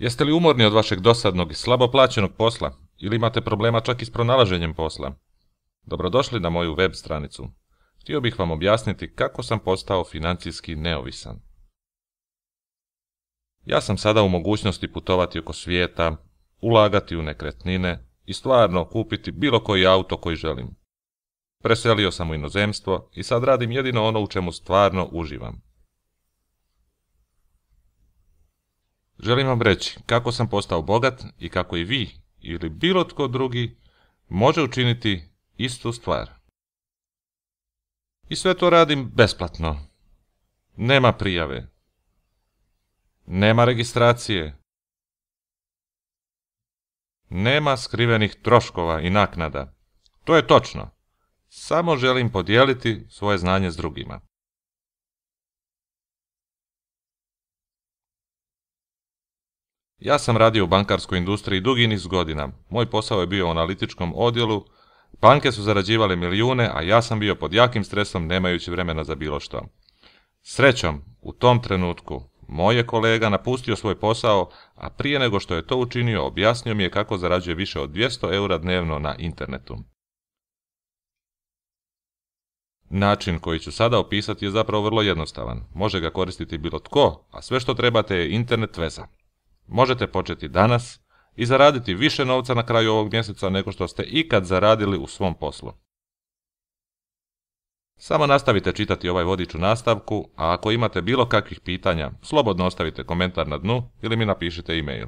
Jeste li umorni od vašeg dosadnog i slabo plaćenog posla ili imate problema čak i s pronalaženjem posla? Dobrodošli na moju web stranicu. Htio bih vam objasniti kako sam postao financijski neovisan. Ja sam sada u mogućnosti putovati oko svijeta, ulagati u nekretnine i stvarno kupiti bilo koji auto koji želim. Preselio sam u inozemstvo i sad radim jedino ono u čemu stvarno uživam. Želim vam reći kako sam postao bogat i kako i vi ili bilo tko drugi može učiniti istu stvar. I sve to radim besplatno. Nema prijave. Nema registracije. Nema skrivenih troškova i naknada. To je točno. Samo želim podijeliti svoje znanje s drugima. Ja sam radio u bankarskoj industriji dugi niz godina. Moj posao je bio u analitičkom odjelu. Banke su zarađivale milijune, a ja sam bio pod jakim stresom nemajući vremena za bilo što. Srećom, u tom trenutku, moj je kolega napustio svoj posao, a prije nego što je to učinio, objasnio mi je kako zarađuje više od 200 eura dnevno na internetu. Način koji ću sada opisati je zapravo vrlo jednostavan. Može ga koristiti bilo tko, a sve što trebate je internet veza. Možete početi danas i zaraditi više novca na kraju ovog mjeseca nego što ste ikad zaradili u svom poslu. Samo nastavite čitati ovaj vodič u nastavku, a ako imate bilo kakvih pitanja, slobodno ostavite komentar na dnu ili mi napišite e-mail.